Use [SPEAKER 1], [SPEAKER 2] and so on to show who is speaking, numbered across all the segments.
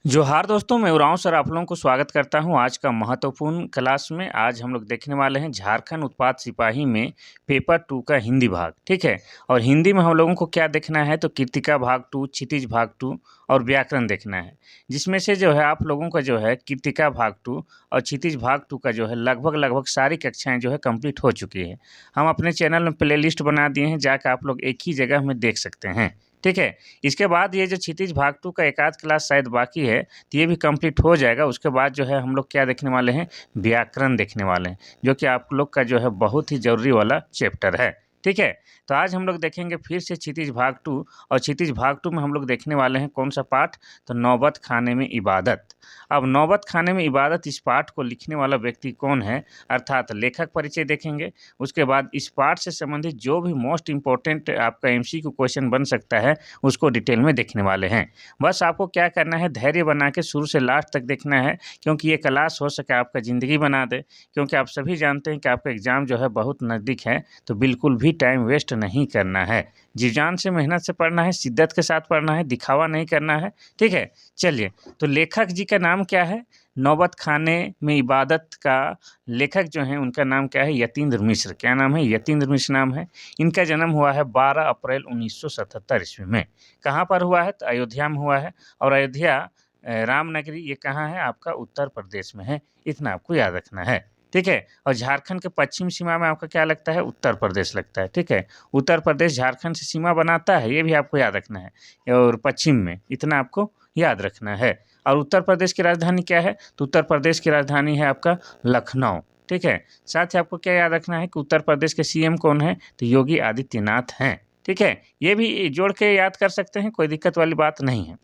[SPEAKER 1] जोहार दोस्तों, मैं उरांव सर आप लोगों को स्वागत करता हूं आज का महत्वपूर्ण क्लास में। आज हम लोग देखने वाले हैं झारखंड उत्पाद सिपाही में पेपर 2 का हिंदी भाग, ठीक है। और हिंदी में हम लोगों को क्या देखना है तो कृतिका भाग 2, क्षितिज भाग 2 और व्याकरण देखना है। जिसमें से जो है आप लोगों का जो है कृतिका भाग 2 और क्षितिज भाग 2 का जो है लगभग सारी कक्षाएँ जो है कंप्लीट हो चुकी है। हम अपने चैनल में प्लेलिस्ट बना दिए हैं, जाकर आप लोग एक ही जगह में देख सकते हैं, ठीक है। इसके बाद ये जो क्षितिज भाग 2 का एक आध क्लास शायद बाकी है, तो ये भी कंप्लीट हो जाएगा। उसके बाद जो है हम लोग क्या देखने वाले हैं, व्याकरण देखने वाले हैं, जो कि आप लोग का जो है बहुत ही ज़रूरी वाला चैप्टर है, ठीक है। तो आज हम लोग देखेंगे फिर से क्षितिज भाग 2 और क्षितिज भाग 2 में हम लोग देखने वाले हैं कौन सा पाठ, तो नौबत खाने में इबादत। अब नौबत खाने में इबादत इस पाठ को लिखने वाला व्यक्ति कौन है, अर्थात लेखक परिचय देखेंगे। उसके बाद इस पाठ से संबंधित जो भी मोस्ट इम्पोर्टेंट आपका एमसीक्यू क्वेश्चन बन सकता है उसको डिटेल में देखने वाले हैं। बस आपको क्या करना है, धैर्य बना के शुरू से लास्ट तक देखना है, क्योंकि ये क्लास हो सके आपका ज़िंदगी बना दे। क्योंकि आप सभी जानते हैं कि आपका एग्ज़ाम जो है बहुत नज़दीक है, तो बिल्कुल भी टाइम वेस्ट नहीं करना है। जी जान से मेहनत से पढ़ना है, शिद्दत के साथ पढ़ना है, दिखावा नहीं करना है, ठीक है। चलिए, तो लेखक जी का नाम क्या है, नौबत खाने में इबादत का लेखक जो हैं उनका नाम क्या है, यतीन्द्र मिश्र। क्या नाम है, यतीन्द्र मिश्र नाम है। इनका जन्म हुआ है 12 अप्रैल 1977 ईस्वी में। कहाँ पर हुआ है, तो अयोध्या में हुआ है। और अयोध्या रामनगरी ये कहाँ है, आपका उत्तर प्रदेश में है। इतना आपको याद रखना है, ठीक है। और झारखंड के पश्चिम सीमा में आपका क्या लगता है, उत्तर प्रदेश लगता है, ठीक है। उत्तर प्रदेश झारखंड से सीमा बनाता है, ये भी आपको याद रखना है। और पश्चिम में इतना आपको याद रखना है। और उत्तर प्रदेश की राजधानी क्या है, तो उत्तर प्रदेश की राजधानी है आपका लखनऊ, ठीक है। साथ ही आपको क्या याद रखना है कि उत्तर प्रदेश के सीएम कौन है, तो योगी आदित्यनाथ हैं, ठीक है। ये भी जोड़ के याद कर सकते हैं, कोई दिक्कत वाली बात नहीं है।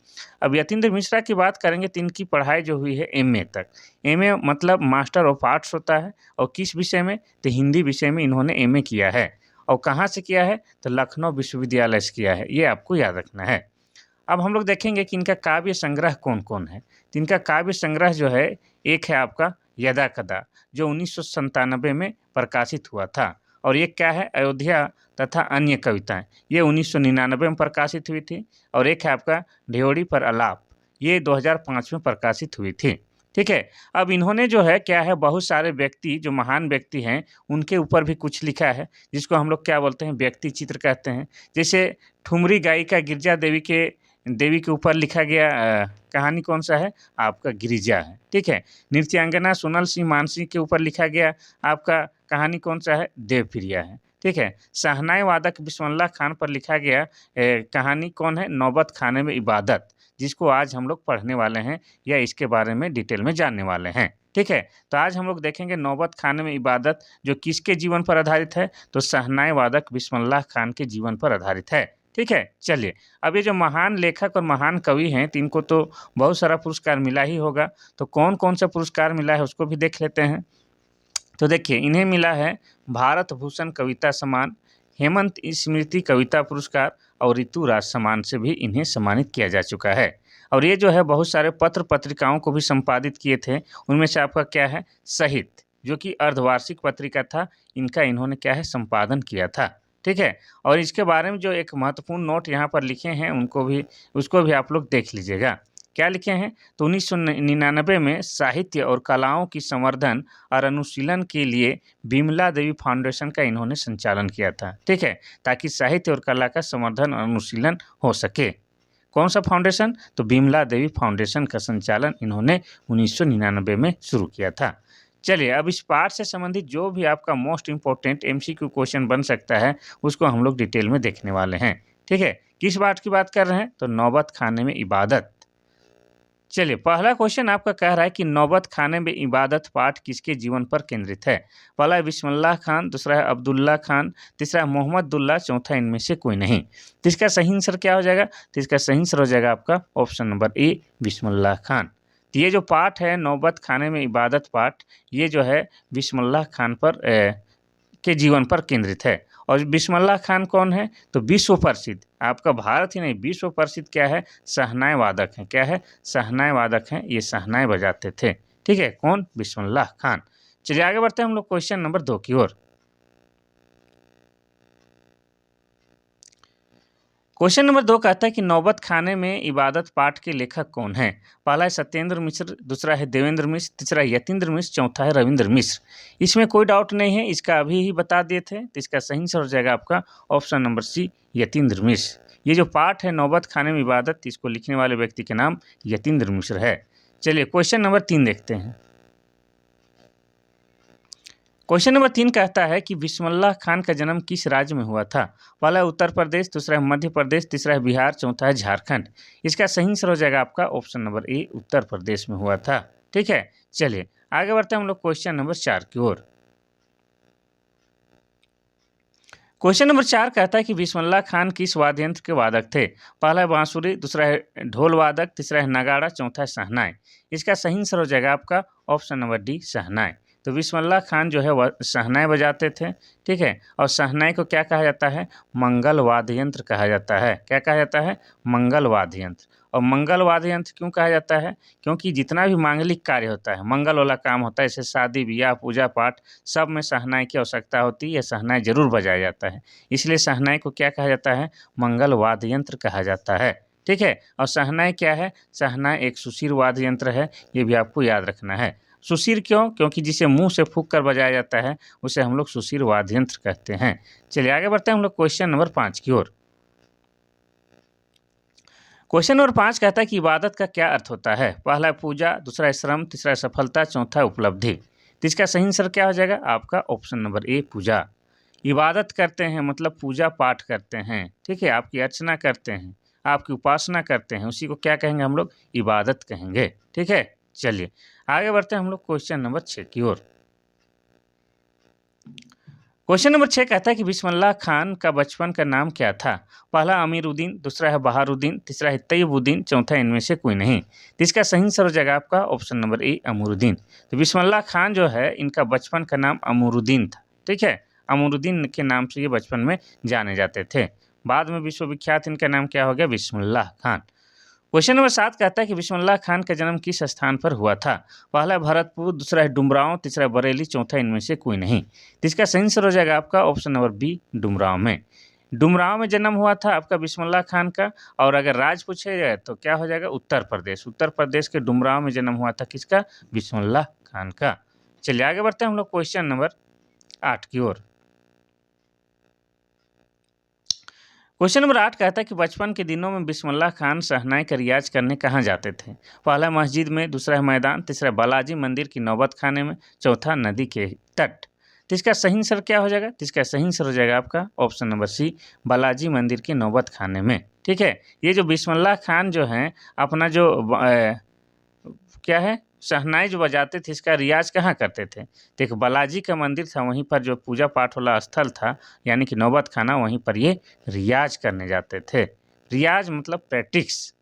[SPEAKER 1] अब यतीन्द्र मिश्रा की बात करेंगे तो इनकी पढ़ाई जो हुई है एमए तक। एमए मतलब मास्टर ऑफ आर्ट्स होता है। और किस विषय में, तो हिंदी विषय में इन्होंने एमए किया है। और कहाँ से किया है, तो लखनऊ विश्वविद्यालय से किया है, ये आपको याद रखना है। अब हम लोग देखेंगे कि इनका काव्य संग्रह कौन-कौन है। तो इनका काव्य संग्रह जो है, एक है आपका यदा-कदा, जो 1997 में प्रकाशित हुआ था। और एक क्या है, अयोध्या तथा अन्य कविताएँ, ये 1999 में प्रकाशित हुई थी। और एक है आपका ड्योढ़ी पर आलाप, ये 2005 में प्रकाशित हुई थी, ठीक है। अब इन्होंने जो है क्या है, बहुत सारे व्यक्ति जो महान व्यक्ति हैं, उनके ऊपर भी कुछ लिखा है, जिसको हम लोग क्या बोलते हैं, व्यक्ति चित्र कहते हैं। जैसे ठुमरी गायिका गिरिजा देवी के ऊपर लिखा गया कहानी कौन सा है, आपका गिरिजा है, ठीक है। नृत्यांगना सोनल सिंह मानसिंह के ऊपर लिखा गया आपका कहानी कौन सा है, देवप्रिया है, ठीक है। शहनाई वादक बिस्मिल्लाह खान पर लिखा गया कहानी कौन है, नौबत खाने में इबादत, जिसको आज हम लोग पढ़ने वाले हैं या इसके बारे में डिटेल में जानने वाले हैं, ठीक है। तो आज हम लोग देखेंगे नौबत खाने में इबादत जो किसके जीवन पर आधारित है, तो शहनाई वादक बिस्मिल्लाह खान के जीवन पर आधारित है, ठीक है। चलिए, अब ये जो महान लेखक और महान कवि हैं, तो इनको तो बहुत सारा पुरस्कार मिला ही होगा। तो कौन-कौन सा पुरस्कार मिला है उसको भी देख लेते हैं। तो देखिए, इन्हें मिला है भारत भूषण कविता सम्मान, हेमंत स्मृति कविता पुरस्कार और ऋतुराज सम्मान से भी इन्हें सम्मानित किया जा चुका है। और ये जो है बहुत सारे पत्र पत्रिकाओं को भी संपादित किए थे। उनमें से आपका क्या है, साहित्य, जो कि अर्धवार्षिक पत्रिका था, इनका इन्होंने क्या है, संपादन किया था, ठीक है। और इसके बारे में जो एक महत्वपूर्ण नोट यहाँ पर लिखे हैं, उसको भी आप लोग देख लीजिएगा। क्या लिखे हैं, तो 1999 में साहित्य और कलाओं की संवर्धन और अनुशीलन के लिए बिमला देवी फाउंडेशन का इन्होंने संचालन किया था, ठीक है। ताकि साहित्य और कला का संवर्धन और अनुशीलन हो सके। कौन सा फाउंडेशन, तो बिमला देवी फाउंडेशन का संचालन इन्होंने 1999 में शुरू किया था। चलिए, अब इस पाठ से संबंधित जो भी आपका मोस्ट इम्पोर्टेंट एमसीक्यू क्वेश्चन बन सकता है, उसको हम लोग डिटेल में देखने वाले हैं, ठीक है। किस पाठ की बात कर रहे हैं, तो नौबत खाने में इबादत। चलिए, पहला क्वेश्चन आपका कह रहा है कि नौबत खाने में इबादत पाठ किसके जीवन पर केंद्रित है। पहला है बिस्मिल्लाह खान, दूसरा है अब्दुल्ला खान, तीसरा है मोहम्मदुल्लाह, चौथा इनमें से कोई नहीं। तो इसका सही आंसर क्या हो जाएगा, तो इसका सही आंसर हो जाएगा आपका option number A, Bismillah Khan. तो ये जो पाठ है नौबत खाने में इबादत पाठ, ये जो है बिस्मिल्लाह खान पर के जीवन पर केंद्रित है। और बिस्मिल्लाह खान कौन है, तो विश्व प्रसिद्ध, आपका भारत ही नहीं विश्व प्रसिद्ध क्या है, शहनाई वादक हैं। क्या है, शहनाई वादक हैं, ये शहनाई बजाते थे, ठीक है। कौन, बिस्मिल्लाह खान। चलिए आगे बढ़ते हैं हम लोग क्वेश्चन नंबर 2 की ओर। क्वेश्चन नंबर 2 कहता है कि नौबत खाने में इबादत पाठ के लेखक कौन हैं? पहला है सत्येंद्र मिश्र, दूसरा है देवेंद्र मिश्र, तीसरा है यतीन्द्र मिश्र, चौथा है रविंद्र मिश्र। इसमें कोई डाउट नहीं है, इसका अभी ही बता दिए थे, तो इसका सही आंसर हो जाएगा आपका ऑप्शन नंबर सी, यतीन्द्र मिश्र। ये जो पाठ है नौबत खाने में इबादत, इसको लिखने वाले व्यक्ति के नाम यतीन्द्र मिश्र है। चलिए क्वेश्चन नंबर 3 देखते हैं। क्वेश्चन नंबर 3 कहता है कि बिस्मिल्लाह खान का जन्म किस राज्य में हुआ था? पहला है उत्तर प्रदेश, दूसरा है मध्य प्रदेश, तीसरा है बिहार, चौथा है झारखंड। इसका सही आंसर हो जाएगा आपका option number A, Uttar Pradesh में हुआ था। ठीक है, चलिए आगे बढ़ते हैं हम लोग क्वेश्चन नंबर 4 की ओर। क्वेश्चन नंबर 4 कहता है कि बिस्मिल्लाह खान किस वाद्य यंत्र के वादक थे? पहला है बांसुरी, दूसरा है ढोल वादक, तीसरा है नगाड़ा, चौथा है शहनाई। इसका सही आंसर हो जाएगा आपका ऑप्शन नंबर डी, शहनाई। तो बिस्मिल्लाह खान जो है वह शहनाई बजाते थे। ठीक है, और शहनाई को क्या कहा जाता है? मंगल वाद्य यंत्र कहा जाता है। क्या कहा जाता है? मंगल वाद्य यंत्र। और मंगल वाद्य यंत्र क्यों कहा जाता है? क्योंकि जितना भी मांगलिक कार्य होता है, मंगल वाला काम होता है, जैसे शादी ब्याह पूजा पाठ, सब में शहनाई की आवश्यकता होती है, शहनाई जरूर बजाया जाता है। इसलिए शहनाई को क्या कहा जाता है? मंगल वाद्य यंत्र कहा जाता है। ठीक है, और शहनाई क्या है? शहनाई एक सुशीर वाद्य यंत्र है, ये भी आपको याद रखना है। सुशीर क्यों? क्योंकि जिसे मुंह से फूंक कर बजाया जाता है उसे हम लोग सुशीर वाद्य यंत्र कहते हैं। चलिए आगे बढ़ते हैं हम लोग क्वेश्चन नंबर 5 की ओर। क्वेश्चन नंबर 5 कहता है कि इबादत का क्या अर्थ होता है? पहला है पूजा, दूसरा है श्रम, तीसरा है सफलता, चौथा है उपलब्धि। तो इसका सही आंसर क्या हो जाएगा? आपका ऑप्शन नंबर ए, पूजा। इबादत करते हैं मतलब पूजा पाठ करते हैं। ठीक है, आपकी अर्चना करते हैं, आपकी उपासना करते हैं, उसी को क्या कहेंगे हम लोग? इबादत कहेंगे। ठीक है, चलिए आगे बढ़ते हैं हम लोग क्वेश्चन नंबर 6 की ओर। क्वेश्चन नंबर 6 कहता है कि बिस्मिल्लाह खान का बचपन का नाम क्या था? पहला अमीरुद्दीन, दूसरा है बहारुद्दीन, तीसरा है तैयबुद्दीन, चौथा इनमें से कोई नहीं। तो इसका सही आंसर हो जाएगा आपका ऑप्शन नंबर ए, अमीरुद्दीन। तो बिस्मिल्लाह खान जो है इनका बचपन का नाम अमीरुद्दीन था। ठीक है, अमीरुद्दीन के नाम से ये बचपन में जाने जाते थे। बाद में विश्वविख्यात इनका नाम क्या हो गया? बिस्मिल्लाह खान। क्वेश्चन नंबर 7 कहता है कि बिस्मिल्लाह खान का जन्म किस स्थान पर हुआ था? पहला है भरतपुर, दूसरा है डुमरांव, तीसरा है बरेली, चौथा इनमें से कोई नहीं। तो इसका सही आंसर हो जाएगा आपका ऑप्शन नंबर बी, डुमरांव में। डुमरांव में जन्म हुआ था आपका बिस्मिल्लाह खान का। और अगर राज्य पूछे जाए तो क्या हो जाएगा? उत्तर प्रदेश। उत्तर प्रदेश के डुमरांव में जन्म हुआ था किसका? बिस्मिल्लाह खान का। चलिए आगे बढ़ते हैं हम लोग क्वेश्चन नंबर 8 की ओर। क्वेश्चन नंबर 8 कहता है कि बचपन के दिनों में बिस्मिल्लाह खान शहनाई का रियाज करने कहाँ जाते थे? पहला मस्जिद में, दूसरा है मैदान, तीसरा बालाजी मंदिर की नौबत खाने में, चौथा नदी के तट। तो इसका सही आंसर क्या हो जाएगा? तो इसका सही आंसर हो जाएगा आपका ऑप्शन नंबर सी, बालाजी मंदिर की नौबत खाने में। ठीक है, ये जो बिस्मिल्लाह खान जो हैं अपना जो क्या है शहनाई जो बजाते थे इसका रियाज कहाँ करते थे? तो एक बालाजी का मंदिर था, वहीं पर जो पूजा पाठ वाला स्थल था यानी कि नौबत खाना, वहीं पर ये रियाज करने जाते थे। रियाज मतलब प्रैक्टिस।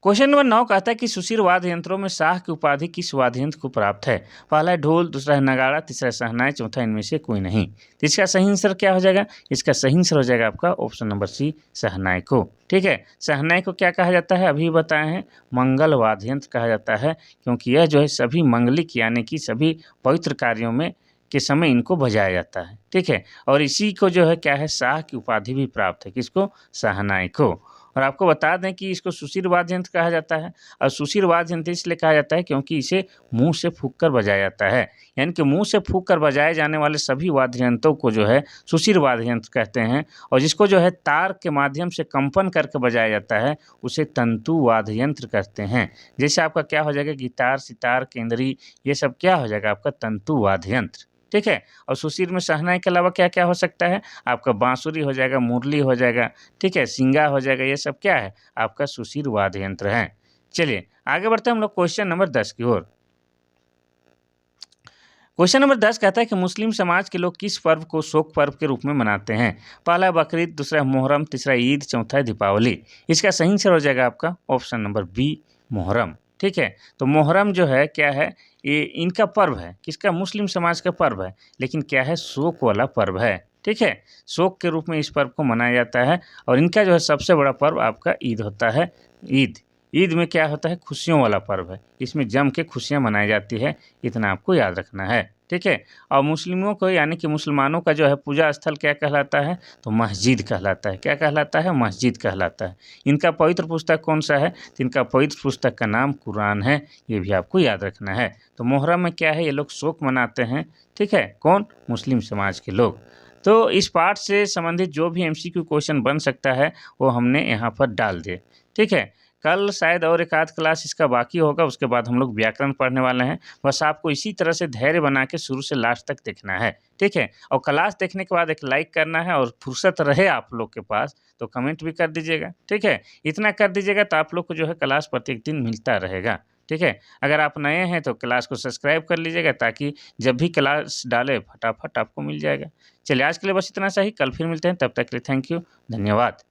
[SPEAKER 1] क्वेश्चन नंबर 9 कहता है कि सुशीर वाद्य यंत्रों में शाह की उपाधि किस वाद्य यंत्र को प्राप्त है? पहला है ढोल, दूसरा है नगाड़ा, तीसरा है शहनाई, चौथा इनमें से कोई नहीं। तो इसका सही आंसर क्या हो जाएगा? इसका सही आंसर हो जाएगा आपका ऑप्शन नंबर सी, शहनाई को। ठीक है, शहनाई को क्या कहा जाता है? अभी बताए हैं, मंगल वाद्य यंत्र कहा जाता है, क्योंकि यह जो है सभी मंगलिक यानी कि सभी पवित्र कार्यों में के समय इनको बजाया जाता है। ठीक है, और इसी को जो है क्या है, शाह की उपाधि भी प्राप्त है। किसको? शहनाई को। और आपको बता दें कि इसको सुशीर वाद्य यंत्र कहा जाता है। और सुशीर वाद्य यंत्र इसलिए कहा जाता है क्योंकि इसे मुंह से फूंक कर बजाया जाता है। यानी कि मुंह से फूंक कर बजाए जाने वाले सभी वाद्य यंत्रों को जो है सुशीर वाद्य यंत्र कहते हैं। और जिसको जो है तार के माध्यम से कंपन करके बजाया जाता है उसे तंतु वाद्य यंत्र कहते हैं। जैसे आपका क्या हो जाएगा, गिटार, सितार, केंद्री, ये सब क्या हो जाएगा आपका? तंतु वाद्य यंत्र। ठीक है, और सुशीर में शहनाई के अलावा क्या क्या हो सकता है? आपका बांसुरी हो जाएगा, मुरली हो जाएगा, ठीक है, सिंगा हो जाएगा, ये सब क्या है? आपका सुशीर वाद्य यंत्र है। चलिए आगे बढ़ते हैं हम लोग क्वेश्चन नंबर 10 की ओर। क्वेश्चन नंबर 10 कहता है कि मुस्लिम समाज के लोग किस पर्व को शोक पर्व के रूप में मनाते हैं? पहला है बकरीद, दूसरा है मोहर्रम, तीसरा ईद, चौथा है दीपावली। इसका सही आंसर हो जाएगा आपका ऑप्शन नंबर बी, मोहर्रम। ठीक है, तो मोहर्रम जो है क्या है? ये इनका पर्व है। किसका? मुस्लिम समाज का पर्व है, लेकिन क्या है? शोक वाला पर्व है। ठीक है, शोक के रूप में इस पर्व को मनाया जाता है। और इनका जो है सबसे बड़ा पर्व आपका ईद होता है। ईद ईद में क्या होता है? खुशियों वाला पर्व है। इसमें जम के खुशियाँ मनाई जाती है, इतना आपको याद रखना है। ठीक है। और मुस्लिमों को यानी कि मुसलमानों का जो है पूजा स्थल क्या कहलाता है, तो मस्जिद कहलाता है। क्या कहलाता है, मस्जिद कहलाता है। इनका पवित्र पुस्तक कौन सा है, तो इनका पवित्र पुस्तक का नाम कुरान है, ये भी आपको याद रखना है। तो मोहर्रम में क्या है, ये लोग शोक मनाते हैं, ठीक है, कौन, मुस्लिम समाज के लोग। तो इस पाठ से संबंधित जो भी एमसीक्यू क्वेश्चन बन सकता है वो हमने यहाँ पर डाल दिए, ठीक है। कल शायद और एक आध क्लास इसका बाकी होगा, उसके बाद हम लोग व्याकरण पढ़ने वाले हैं। बस आपको इसी तरह से धैर्य बना के शुरू से लास्ट तक देखना है, ठीक है। और क्लास देखने के बाद एक लाइक करना है, और फुर्सत रहे आप लोग के पास तो कमेंट भी कर दीजिएगा, ठीक है। इतना कर दीजिएगा तो आप लोग को जो है क्लास प्रत्येक दिन मिलता रहेगा, ठीक है। अगर आप नए हैं तो क्लास को सब्सक्राइब कर लीजिएगा, ताकि जब भी क्लास डाले फटाफट आपको मिल जाएगा। चलिए आज के लिए बस इतना सा ही, कल फिर मिलते हैं, तब तक के लिए थैंक यू, धन्यवाद।